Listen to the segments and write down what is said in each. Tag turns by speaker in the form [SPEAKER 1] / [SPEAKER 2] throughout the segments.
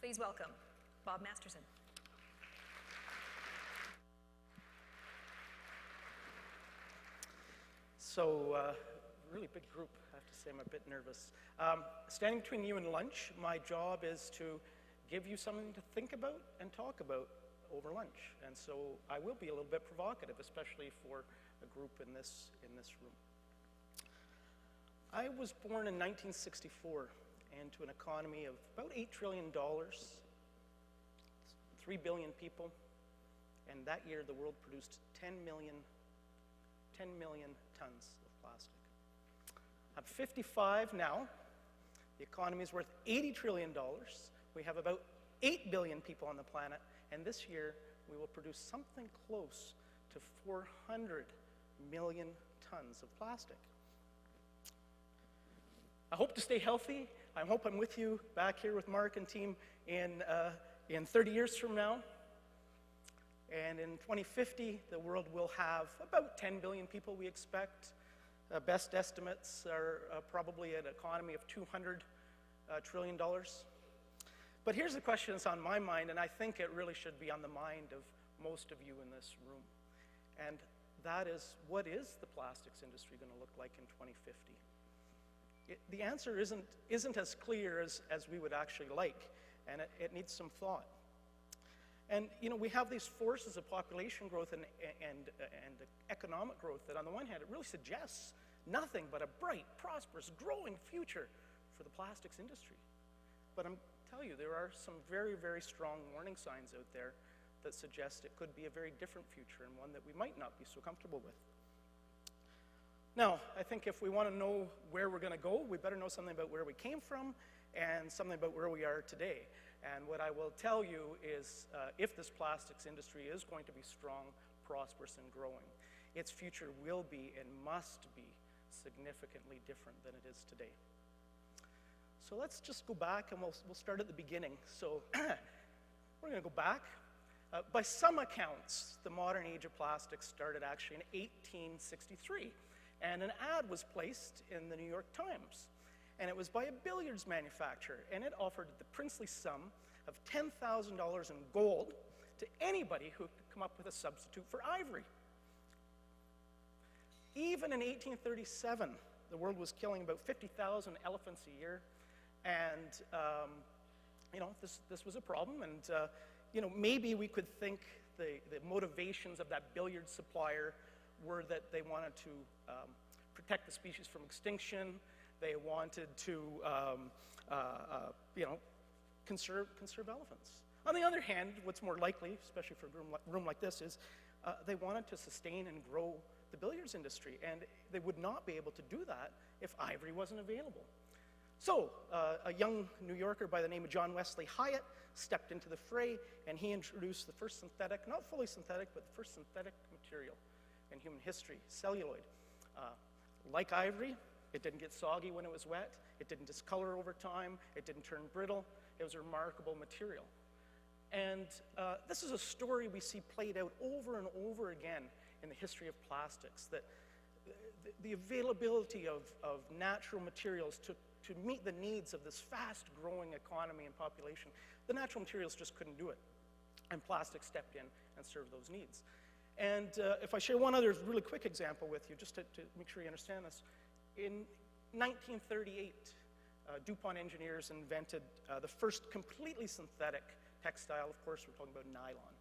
[SPEAKER 1] Please welcome Bob Masterson.
[SPEAKER 2] So, really big group. I have to say I'm a bit nervous. Standing between you and lunch, my job is to give you something to think about and talk about over lunch. And so I will be a little bit provocative, especially for a group in this room. I was born in 1964 into an economy of about $8 trillion, 3 billion people, and that year the world produced 10 million tons of plastic. I'm 55 now. The economy is worth $80 trillion. We have about 8 billion people on the planet, and this year we will produce something close to 400 million tons of plastic. I hope to stay healthy. I hope I'm with you back here with Mark and team in 30 years from now. And in 2050, the world will have about 10 billion people, we expect. Best estimates are probably an economy of $200 trillion. But here's the question that's on my mind, and I think it really should be on the mind of most of you in this room. And that is, what is the plastics industry going to look like in 2050? The answer isn't as clear as we would actually like, and it needs some thought. And you know, we have these forces of population growth and economic growth that on the one hand, it really suggests nothing but a bright, prosperous, growing future for the plastics industry. But I'm telling you, there are some very, very strong warning signs out there that suggest it could be a very different future and one that we might not be so comfortable with. Now, I think if we want to know where we're going to go, we better know something about where we came from and something about where we are today. And what I will tell you is if this plastics industry is going to be strong, prosperous, and growing, its future will be and must be significantly different than it is today. So let's just go back and we'll start at the beginning. So we're going to go back. By some accounts, the modern age of plastics started actually in 1863. And an ad was placed in the New York Times. And it was by a billiards manufacturer, and it offered the princely sum of $10,000 in gold to anybody who could come up with a substitute for ivory. Even in 1837, the world was killing about 50,000 elephants a year, and you know, this was a problem. And you know, maybe we could think the motivations of that billiard supplier were that they wanted to protect the species from extinction. They wanted to, you know, conserve elephants. On the other hand, what's more likely, especially for a room like this, is they wanted to sustain and grow the billiards industry, and they would not be able to do that if ivory wasn't available. So a young New Yorker by the name of John Wesley Hyatt stepped into the fray, and he introduced the first synthetic, not fully synthetic, but the first synthetic material in human history, celluloid. Like ivory, it didn't get soggy when it was wet. It didn't discolor over time. It didn't turn brittle. It was a remarkable material. And this is a story we see played out over and over again in the history of plastics, that the availability of natural materials to meet the needs of this fast-growing economy and population, the natural materials just couldn't do it. And plastic stepped in and served those needs. And if I share one other really quick example with you, just to make sure you understand this, in 1938, Dupont engineers invented the first completely synthetic textile. Of course, we're talking about nylon.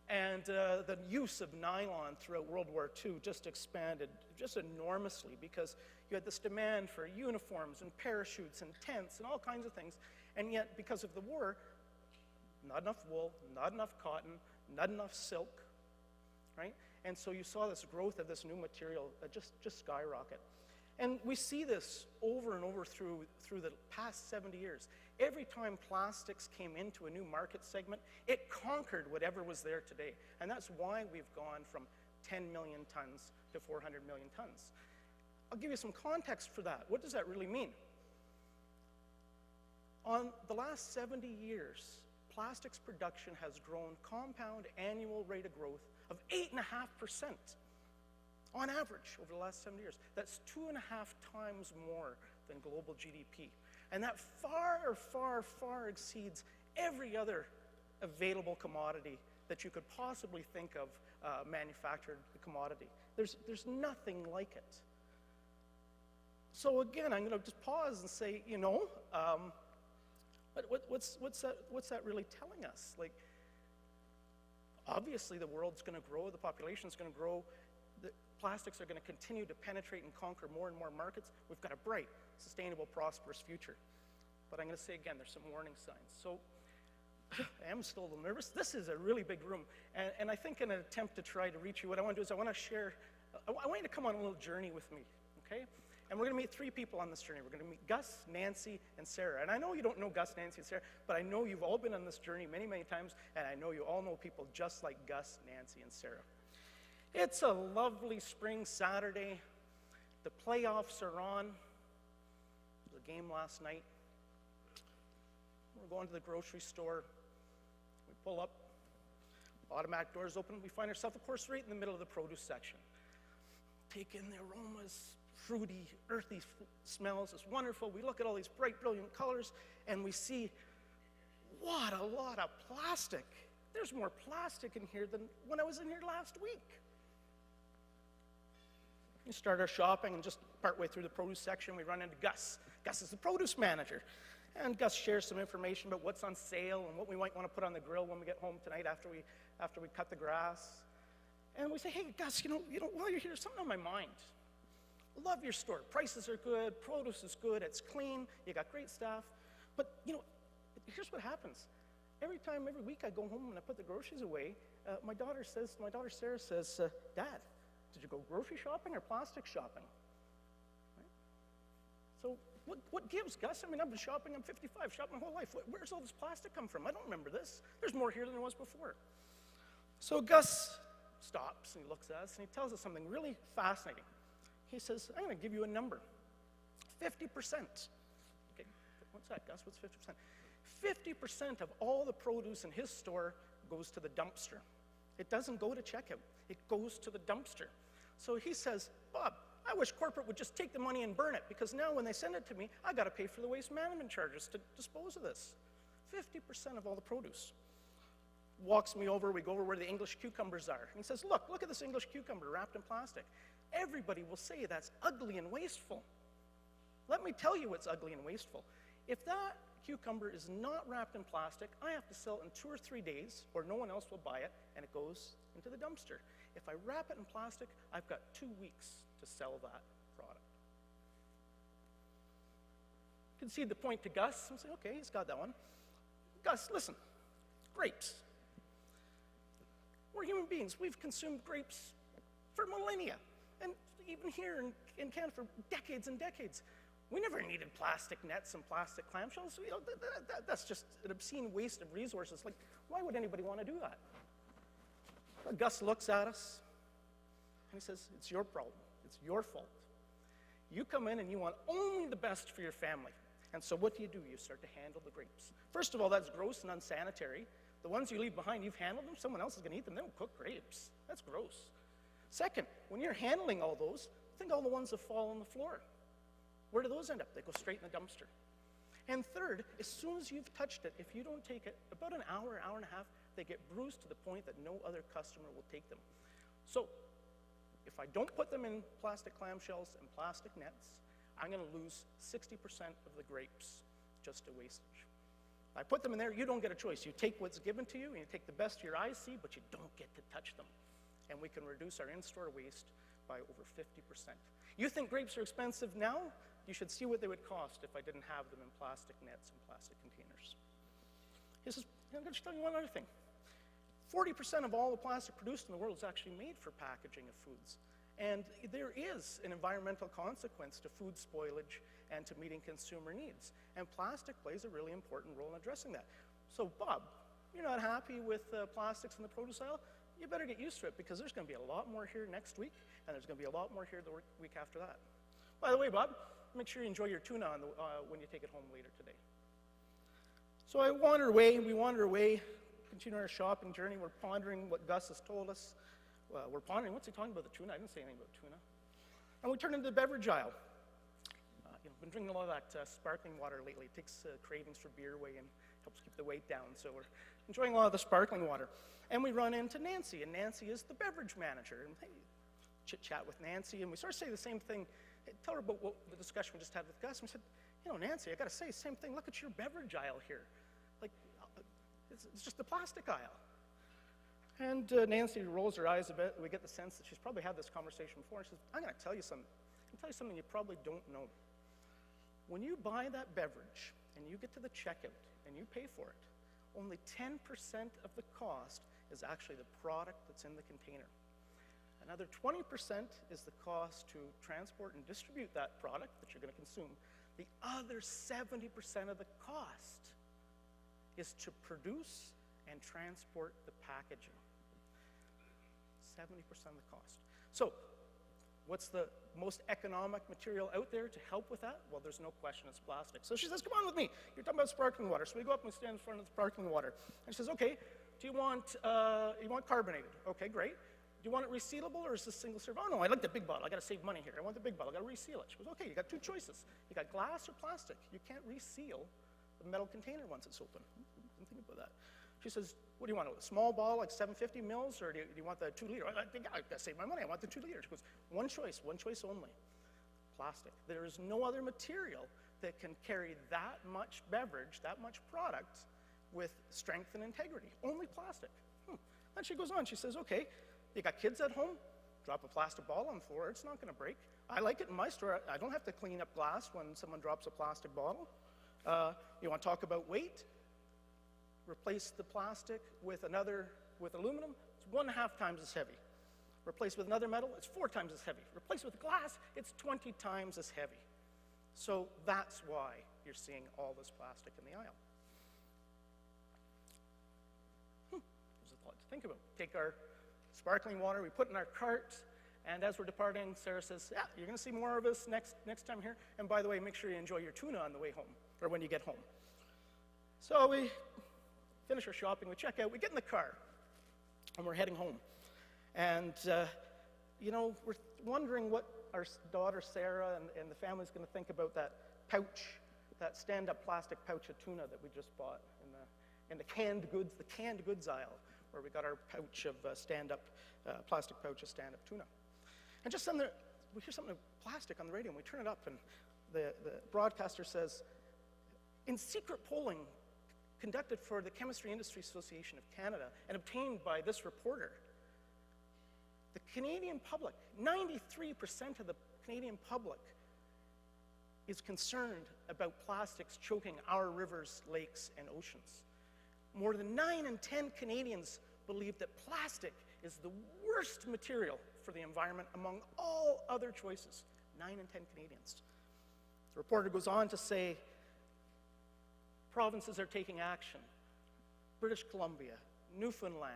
[SPEAKER 2] And the use of nylon throughout World War II just expanded just enormously, because you had this demand for uniforms and parachutes and tents and all kinds of things. And yet, because of the war, not enough wool, not enough cotton, not enough silk, right? And so you saw this growth of this new material just skyrocket. And we see this over and over through the past 70 years. Every time plastics came into a new market segment, it conquered whatever was there today. And that's why we've gone from 10 million tons to 400 million tons. I'll give you some context for that. What does that really mean? On the last 70 years, plastics production has grown compound annual rate of growth of 8.5%. On average, over the last 70 years. That's 2.5 times more than global GDP. And that far, far, far exceeds every other available commodity that you could possibly think of manufactured the commodity. There's nothing like it. So again, I'm going to just pause and say, what's that really telling us? Like, obviously the world's going to grow, the population's going to grow, the plastics are going to continue to penetrate and conquer more and more markets. We've got a bright, sustainable, prosperous future. But I'm going to say again, there's some warning signs. So I am still a little nervous. This is a really big room. And I think in an attempt to try to reach you, what I want to do is I want you to come on a little journey with me, okay? And we're going to meet 3 people on this journey. We're going to meet Gus, Nancy, and Sarah. And I know you don't know Gus, Nancy, and Sarah, but I know you've all been on this journey many, many times, and I know you all know people just like Gus, Nancy, and Sarah. It's a lovely spring Saturday. The playoffs are on. The game last night. We're going to the grocery store. We pull up. Automatic doors open. We find ourselves, of course, right in the middle of the produce section. Take in the aromas, fruity, earthy smells. It's wonderful. We look at all these bright, brilliant colors, and we see, what a lot of plastic. There's more plastic in here than when I was in here last week. We start our shopping, and just partway through the produce section, we run into Gus. Gus is the produce manager. And Gus shares some information about what's on sale and what we might want to put on the grill when we get home tonight after we cut the grass. And we say, hey, Gus, while you're here, something on my mind. Love your store. Prices are good, produce is good, it's clean, you got great staff. But, here's what happens. Every week I go home and I put the groceries away, my daughter Sarah says, Dad, did you go grocery shopping or plastic shopping? Right? So what gives, Gus? I mean, I've been shopping, I'm 55, shopped my whole life. Where's all this plastic come from? I don't remember this. There's more here than there was before. So Gus stops and he looks at us and he tells us something really fascinating. He says, I'm going to give you a number, 50%. Okay, what's that, Gus? What's 50%? 50% of all the produce in his store goes to the dumpster. It doesn't go to checkout. It goes to the dumpster. So he says, Bob, I wish corporate would just take the money and burn it, because now when they send it to me, I got to pay for the waste management charges to dispose of this. 50% of all the produce. Walks me over, we go over where the English cucumbers are. And he says, look at this English cucumber wrapped in plastic. Everybody will say that's ugly and wasteful. Let me tell you what's ugly and wasteful. If that cucumber is not wrapped in plastic, I have to sell it in 2 or 3 days, or no one else will buy it, and it goes into the dumpster. If I wrap it in plastic, I've got 2 weeks to sell that product. Concede the point to Gus and say, okay, he's got that one. Gus, listen, grapes. We're human beings. We've consumed grapes for millennia. And even here in Canada for decades and decades. We never needed plastic nets and plastic clamshells. That's just an obscene waste of resources. Like, why would anybody want to do that? But Gus looks at us and he says, it's your problem. It's your fault. You come in and you want only the best for your family. And so what do? You start to handle the grapes. First of all, that's gross and unsanitary. The ones you leave behind, you've handled them, someone else is going to eat them. They don't cook grapes. That's gross. Second, when you're handling all those, think all the ones that fall on the floor. Where do those end up? They go straight in the dumpster. And third, as soon as you've touched it, if you don't take it, about an hour and a half, they get bruised to the point that no other customer will take them. So, if I don't put them in plastic clamshells and plastic nets, I'm going to lose 60% of the grapes just to wastage. I put them in there, you don't get a choice. You take what's given to you, and you take the best your eyes see, but you don't get to touch them. And we can reduce our in-store waste by over 50%. You think grapes are expensive now? You should see what they would cost if I didn't have them in plastic nets and plastic containers. He says, I'm going to tell you one other thing. 40% of all the plastic produced in the world is actually made for packaging of foods. And there is an environmental consequence to food spoilage and to meeting consumer needs. And plastic plays a really important role in addressing that. So, Bob, you're not happy with plastics in the produce aisle? You better get used to it, because there's going to be a lot more here next week, and there's going to be a lot more here the week after that. By the way, Bob, make sure you enjoy your tuna when you take it home later today. So we wander away, continue our shopping journey. We're pondering what Gus has told us. We're pondering, what's he talking about, the tuna? I didn't say anything about tuna. And we turn into the beverage aisle. Been drinking a lot of that sparkling water lately. It takes cravings for beer away, and helps keep the weight down. So we're enjoying a lot of the sparkling water. And we run into Nancy, and Nancy is the beverage manager. And hey, chit-chat with Nancy, and we sort of say the same thing. Tell her about what the discussion we just had with Gus. And we said, you know, Nancy, I got to say, same thing. Look at your beverage aisle here. Like, it's just the plastic aisle. And Nancy rolls her eyes a bit. We get the sense that she's probably had this conversation before. And she says, I'm going to tell you something. I'm going to tell you something you probably don't know. When you buy that beverage and you get to the checkout and you pay for it, only 10% of the cost is actually the product that's in the container. Another 20% is the cost to transport and distribute that product that you're going to consume. The other 70% of the cost is to produce and transport the packaging. 70% of the cost. So, what's the most economic material out there to help with that? Well, there's no question it's plastic. So she says, come on with me. You're talking about sparkling water. So we go up and we stand in front of the sparkling water. And she says, okay, do you want carbonated? Okay, great. Do you want it resealable or is this single serve? Oh, no, I like the big bottle. I got to save money here. I want the big bottle. I got to reseal it. She goes, okay, you got two choices. You got glass or plastic. You can't reseal the metal container once it's open. Didn't think about that. She says, what do you want, a small bottle, like 750 mils, or do you want the 2 liter? I think I got to save my money. I want the 2 liter. She goes, one choice only, plastic. There is no other material that can carry that much beverage, that much product with strength and integrity. Only plastic. Then she goes on. She says, okay, you got kids at home? Drop a plastic bottle on the floor. It's not going to break. I like it in my store. I don't have to clean up glass when someone drops a plastic bottle. You want to talk about weight? Replace the plastic with aluminum, it's 1.5 times as heavy. Replace with another metal, it's 4 times as heavy. Replace with glass, it's 20 times as heavy. So that's why you're seeing all this plastic in the aisle. There's a lot to think about. Take our sparkling water, we put in our cart, and as we're departing, Sarah says, yeah, you're going to see more of us next time here. And by the way, make sure you enjoy your tuna on the way home, or when you get home. So we finish our shopping, we check out, we get in the car, and we're heading home. And, you know, we're wondering what our daughter Sarah and the family's going to think about that pouch, that stand-up plastic pouch of tuna that we just bought in the canned goods aisle, where we got our pouch of stand-up, plastic pouch of stand-up tuna. And just then we hear something of plastic on the radio, and we turn it up, and the broadcaster says, in secret polling conducted for the Chemistry Industry Association of Canada and obtained by this reporter, the Canadian public, 93% of the Canadian public is concerned about plastics choking our rivers, lakes, and oceans. More than 9 in 10 Canadians believe that plastic is the worst material for the environment among all other choices. 9 in 10 Canadians. The reporter goes on to say, provinces are taking action. British Columbia, Newfoundland,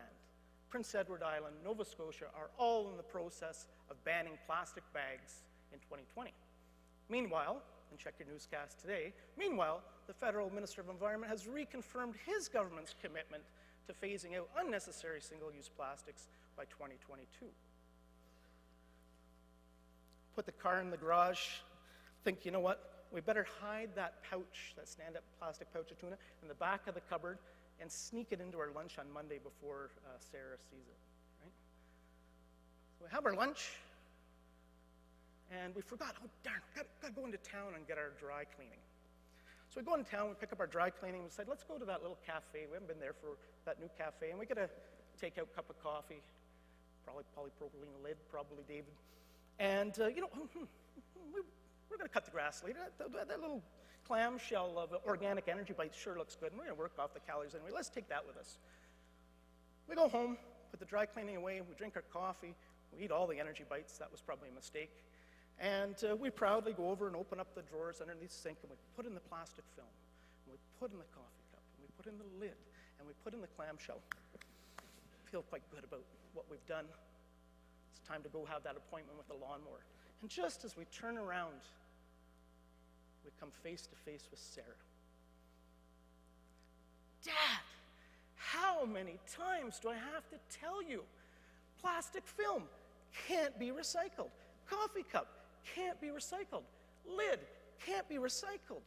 [SPEAKER 2] Prince Edward Island, Nova Scotia are all in the process of banning plastic bags in 2020. Meanwhile, and check your newscast today, meanwhile, the Federal Minister of Environment has reconfirmed his government's commitment to phasing out unnecessary single-use plastics by 2022. Put the car in the garage, think, you know what? We better hide that pouch, that stand-up plastic pouch of tuna, in the back of the cupboard and sneak it into our lunch on Monday before Sarah sees it, right? So we have our lunch, and we forgot, oh darn, gotta go into town and get our dry cleaning. So we go into town, we pick up our dry cleaning, we said, let's go to that little cafe. We haven't been there for that new cafe, and we get a takeout cup of coffee, probably polypropylene lid, probably David. And, you know, we're going to cut the grass later. That little clamshell of organic energy bite sure looks good, and we're going to work off the calories anyway. Let's take that with us. We go home, put the dry cleaning away, we drink our coffee, we eat all the energy bites. That was probably a mistake. And we proudly go over and open up the drawers underneath the sink, and we put in the plastic film, and we put in the coffee cup, and we put in the lid, and we put in the clamshell. Feel quite good about what we've done. It's time to go have that appointment with the lawnmower. And just as we turn around, we come face to face with Sarah. Dad, how many times do I have to tell you? Plastic film can't be recycled. Coffee cup can't be recycled. Lid can't be recycled.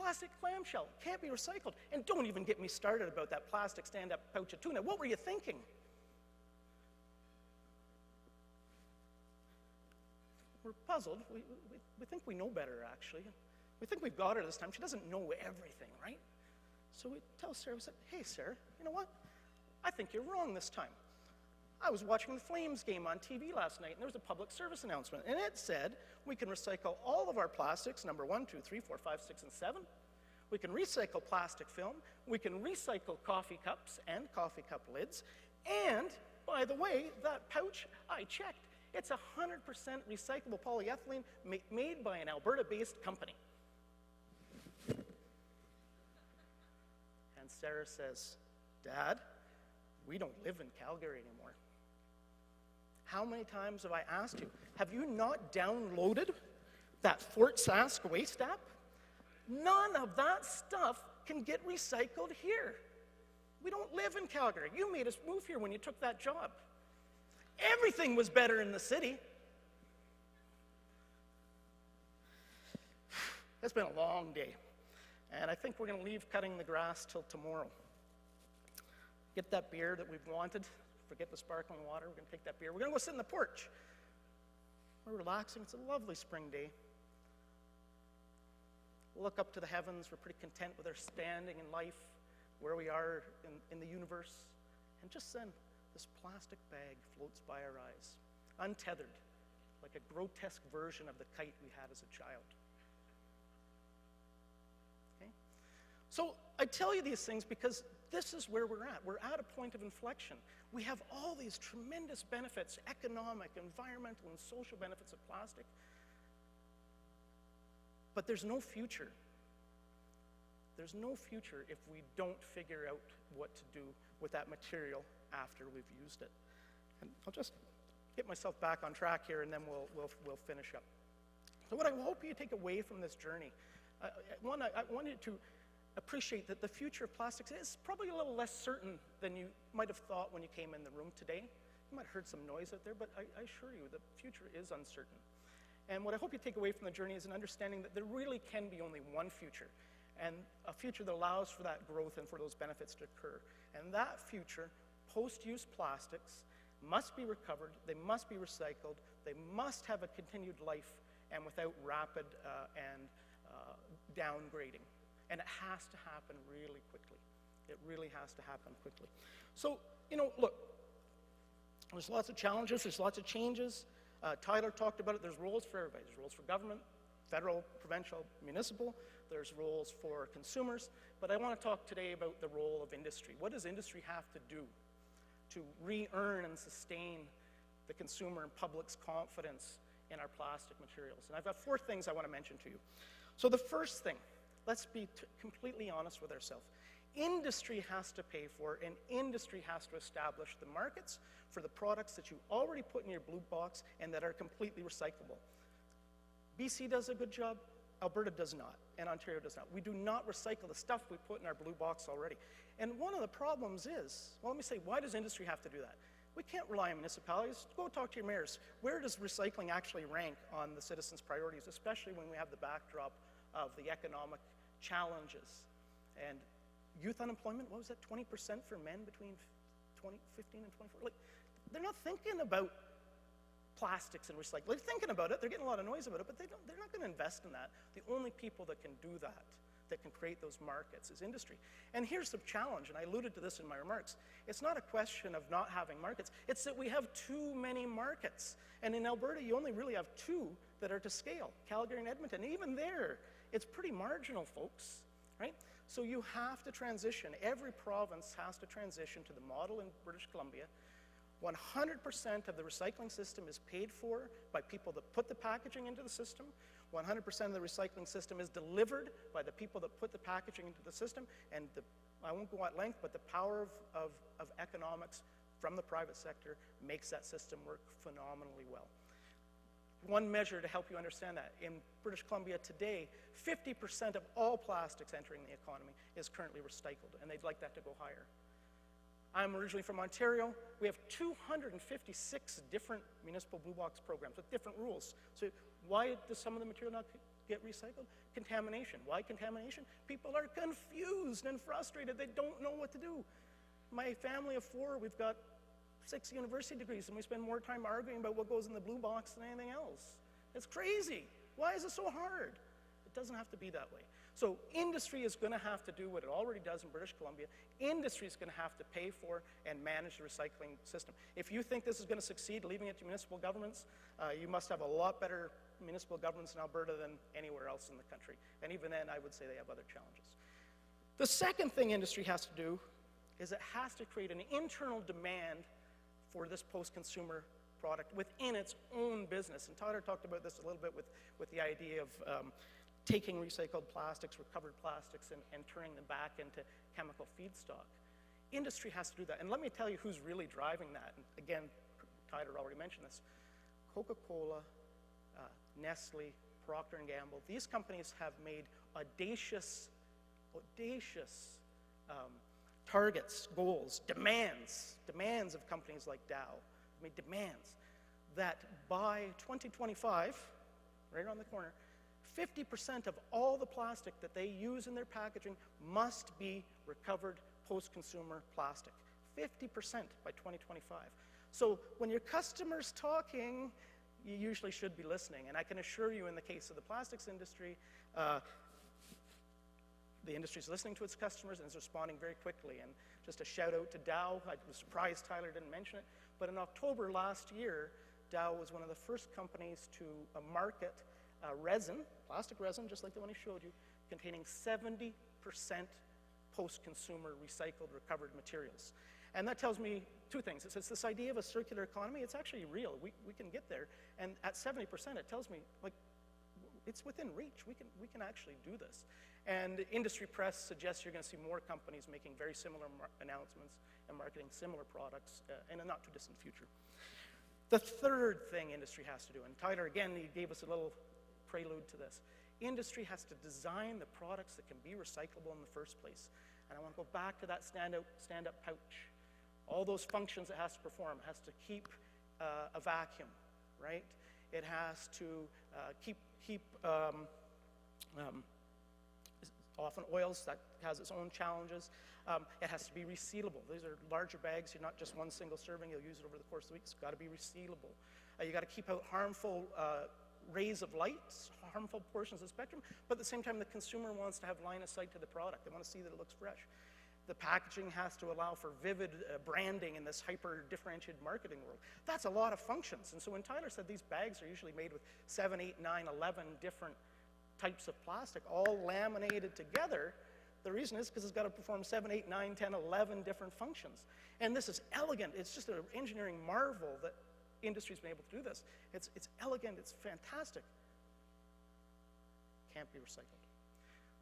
[SPEAKER 2] Plastic clamshell can't be recycled. And don't even get me started about that plastic stand-up pouch of tuna. What were you thinking? We're puzzled. We think we know better, actually. We think we've got her this time. She doesn't know everything, right? So we tell Sarah, we said, hey, Sarah, you know what? I think you're wrong this time. I was watching the Flames game on TV last night, and there was a public service announcement, and it said we can recycle all of our plastics, number 1, 2, 3, 4, 5, 6, and 7. We can recycle plastic film. We can recycle coffee cups and coffee cup lids. And, by the way, that pouch, I checked. It's 100% recyclable polyethylene made by an Alberta-based company. And Sarah says, Dad, we don't live in Calgary anymore. How many times have I asked you, have you not downloaded that Fort Sask waste app? None of that stuff can get recycled here. We don't live in Calgary. You made us move here when you took that job. Everything was better in the city. It's been a long day, and I think we're going to leave cutting the grass till tomorrow. Get that beer that we've wanted. Forget the sparkling water. We're going to take that beer. We're going to go sit in the porch. We're relaxing. It's a lovely spring day. Look up to the heavens. We're pretty content with our standing in life, where we are in the universe. And just then, this plastic bag floats by our eyes, untethered, like a grotesque version of the kite we had as a child. Okay? So I tell you these things because this is where we're at. We're at a point of inflection. We have all these tremendous benefits, economic, environmental, and social benefits of plastic, but there's no future. There's no future if we don't figure out what to do with that material after we've used it. And I'll just get myself back on track here, and then we'll finish up. So what I hope you take away from this journey, I want you to appreciate that the future of plastics is probably a little less certain than you might have thought when you came in the room today. You might have heard some noise out there, but I assure you the future is uncertain. And what I hope you take away from the journey is an understanding that there really can be only one future, and a future that allows for that growth and for those benefits to occur. And that future, post-use plastics, must be recovered, they must be recycled, they must have a continued life and without rapid downgrading. And it has to happen really quickly. It really has to happen quickly. So, look, there's lots of challenges, there's lots of changes. Tyler talked about it. There's roles for everybody. There's roles for government, federal, provincial, municipal. There's roles for consumers. But I want to talk today about the role of industry. What does industry have to do to re-earn and sustain the consumer and public's confidence in our plastic materials? And I've got 4 things I want to mention to you. So the first thing, let's be completely honest with ourselves. Industry has to pay for, and industry has to establish the markets for the products that you already put in your blue box and that are completely recyclable. BC does a good job, Alberta does not, and Ontario does not. We do not recycle the stuff we put in our blue box already. And one of the problems is, well, let me say, why does industry have to do that? We can't rely on municipalities. Go talk to your mayors. Where does recycling actually rank on the citizens' priorities, especially when we have the backdrop of the economic challenges? And youth unemployment, what was that, 20% for men between 15 and 24? Like, they're not thinking about plastics and recycling. They're thinking about it, they're getting a lot of noise about it, but they're not going to invest in that. The only people that can do that can create those markets, is industry. And here's the challenge, and I alluded to this in my remarks. It's not a question of not having markets, it's that we have too many markets. And in Alberta, you only really have 2 that are to scale, Calgary and Edmonton. And even there, it's pretty marginal, folks, right? So you have to transition. Every province has to transition to the model in British Columbia. 100% of the recycling system is paid for by people that put the packaging into the system. 100% of the recycling system is delivered by the people that put the packaging into the system. And I won't go at length, but the power of economics from the private sector makes that system work phenomenally well. One measure to help you understand that, in British Columbia today, 50% of all plastics entering the economy is currently recycled, and they'd like that to go higher. I'm originally from Ontario. We have 256 different municipal blue box programs with different rules. So why does some of the material not get recycled? Contamination. Why contamination? People are confused and frustrated. They don't know what to do. My family of 4, we've got 6 university degrees, and we spend more time arguing about what goes in the blue box than anything else. It's crazy. Why is it so hard? It doesn't have to be that way. So industry is going to have to do what it already does in British Columbia. Industry is going to have to pay for and manage the recycling system. If you think this is going to succeed, leaving it to municipal governments, you must have a lot better municipal governments in Alberta than anywhere else in the country. And even then, I would say they have other challenges. The second thing industry has to do is it has to create an internal demand for this post-consumer product within its own business. And Tyler talked about this a little bit with the idea of taking recycled plastics, recovered plastics, and turning them back into chemical feedstock. Industry has to do that. And let me tell you who's really driving that. And again, Tyler already mentioned this. Coca-Cola, Nestle, Procter & Gamble, these companies have made audacious targets, goals, demands of companies like Dow. Made demands that by 2025, right around the corner, 50% of all the plastic that they use in their packaging must be recovered post-consumer plastic. 50% by 2025. So when your customer's talking, you usually should be listening. And I can assure you in the case of the plastics industry, the industry is listening to its customers and is responding very quickly. And just a shout out to Dow. I was surprised Tyler didn't mention it. But in October last year, Dow was one of the first companies to market resin, plastic resin, just like the one he showed you, containing 70% post-consumer recycled, recovered materials. And that tells me 2 things. It's this idea of a circular economy. It's actually real. We can get there. And at 70%, it tells me, like, it's within reach. We can actually do this. And industry press suggests you're going to see more companies making very similar announcements and marketing similar products in a not too distant future. The third thing industry has to do, and Tyler, again, he gave us a little prelude to this. Industry has to design the products that can be recyclable in the first place. And I want to go back to that stand-up pouch. All those functions it has to perform. It has to keep a vacuum, right? It has to keep often oils, that has its own challenges. It has to be resealable. These are larger bags. You're not just one single serving. You'll use it over the course of the week. It's got to be resealable. You got to keep out harmful rays of light, harmful portions of the spectrum, but at the same time, the consumer wants to have line of sight to the product. They want to see that it looks fresh. The packaging has to allow for vivid branding in this hyper-differentiated marketing world. That's a lot of functions. And so when Tyler said these bags are usually made with 7, 8, 9, 11 different types of plastic, all laminated together, the reason is because it's got to perform 7, 8, 9, 10, 11 different functions. And this is elegant. It's just an engineering marvel that industry's been able to do this. It's elegant. It's fantastic. Can't be recycled.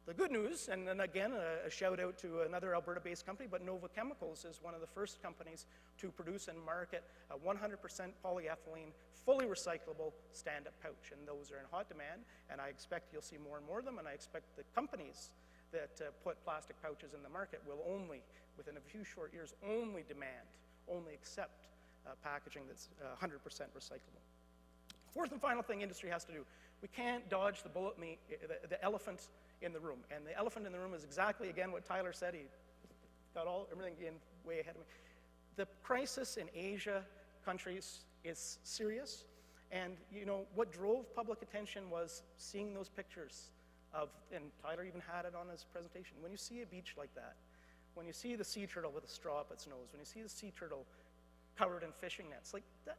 [SPEAKER 2] The good news, and then again, a shout out to another Alberta-based company, but Nova Chemicals is one of the first companies to produce and market a 100% polyethylene, fully recyclable stand-up pouch. And those are in hot demand, and I expect you'll see more and more of them, and I expect the companies that put plastic pouches in the market will only, within a few short years, only accept packaging that's 100% recyclable. Fourth and final thing industry has to do, we can't dodge the elephant in the room. And the elephant in the room is exactly, again, what Tyler said. He got everything in way ahead of me. The crisis in Asia countries is serious. And you know, what drove public attention was seeing those pictures of, and Tyler even had it on his presentation, when you see a beach like that, when you see the sea turtle with a straw up its nose, when you see the sea turtle covered in fishing nets, like that,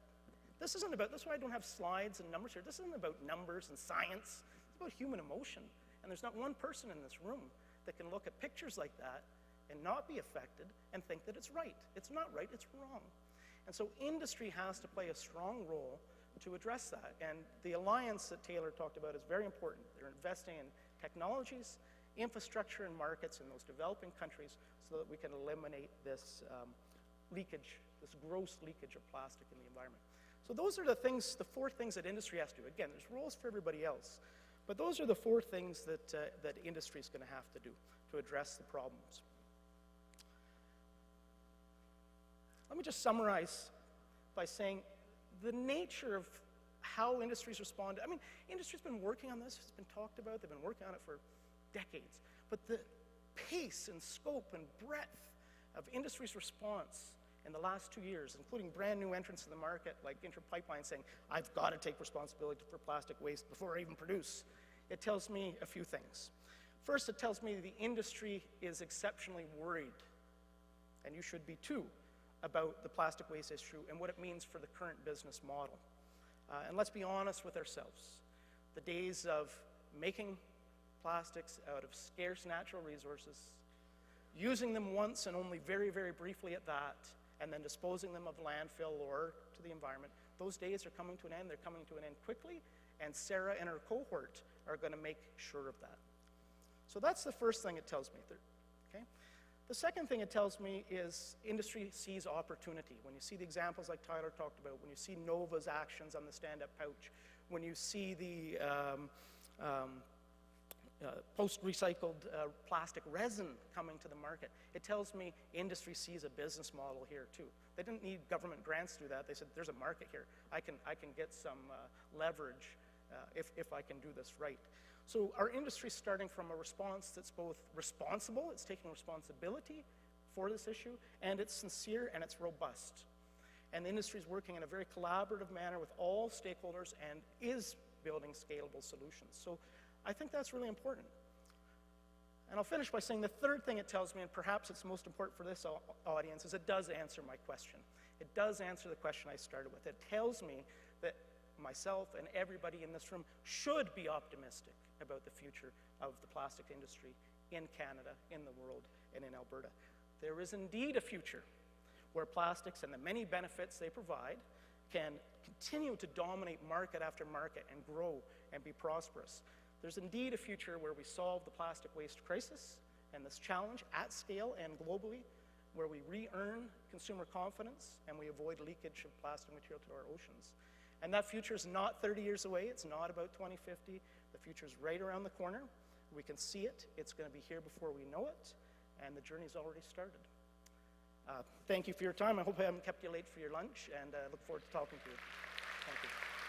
[SPEAKER 2] this isn't about, that's why I don't have slides and numbers here. This isn't about numbers and science. It's about human emotion. And there's not one person in this room that can look at pictures like that and not be affected and think that it's right. It's not right, it's wrong. And so industry has to play a strong role to address that. And the alliance that Taylor talked about is very important. They're investing in technologies, infrastructure, and markets in those developing countries so that we can eliminate this leakage, this gross leakage of plastic in the environment. So those are the things, the 4 things that industry has to do. Again, there's roles for everybody else, but those are the 4 things that, that industry is going to have to do to address the problems. Let me just summarize by saying the nature of how industries respond. I mean, industry's been working on this, it's been talked about, they've been working on it for decades. But the pace and scope and breadth of industry's response in the last 2 years, including brand new entrants in the market like Inter Pipeline saying, I've got to take responsibility for plastic waste before I even produce, it tells me a few things. First, it tells me the industry is exceptionally worried, and you should be too, about the plastic waste issue and what it means for the current business model. And let's be honest with ourselves. The days of making plastics out of scarce natural resources, using them once and only very, very briefly at that, and then disposing them of landfill or to the environment, those days are coming to an end. They're coming to an end quickly, and Sarah and her cohort are going to make sure of that. So that's the first thing it tells me. Okay? The second thing it tells me is industry sees opportunity. When you see the examples like Tyler talked about, when you see Nova's actions on the stand-up pouch, when you see the post-recycled plastic resin coming to the market, it tells me industry sees a business model here too. They didn't need government grants to do that. They said, there's a market here. I can get some leverage if I can do this right. So our industry's starting from a response that's both responsible, it's taking responsibility for this issue, and it's sincere and it's robust. And the industry's working in a very collaborative manner with all stakeholders and is building scalable solutions. So I think that's really important. And I'll finish by saying the third thing it tells me, and perhaps it's most important for this audience, is it does answer my question. It does answer the question I started with. It tells me that myself and everybody in this room should be optimistic about the future of the plastic industry in Canada, in the world, and in Alberta. There is indeed a future where plastics and the many benefits they provide can continue to dominate market after market and grow and be prosperous. There's indeed a future where we solve the plastic waste crisis and this challenge at scale and globally, where we re-earn consumer confidence and we avoid leakage of plastic material to our oceans. And that future is not 30 years away. It's not about 2050. The future is right around the corner. We can see it. It's going to be here before we know it. And the journey's already started. Thank you for your time. I hope I haven't kept you late for your lunch, and I look forward to talking to you. Thank you.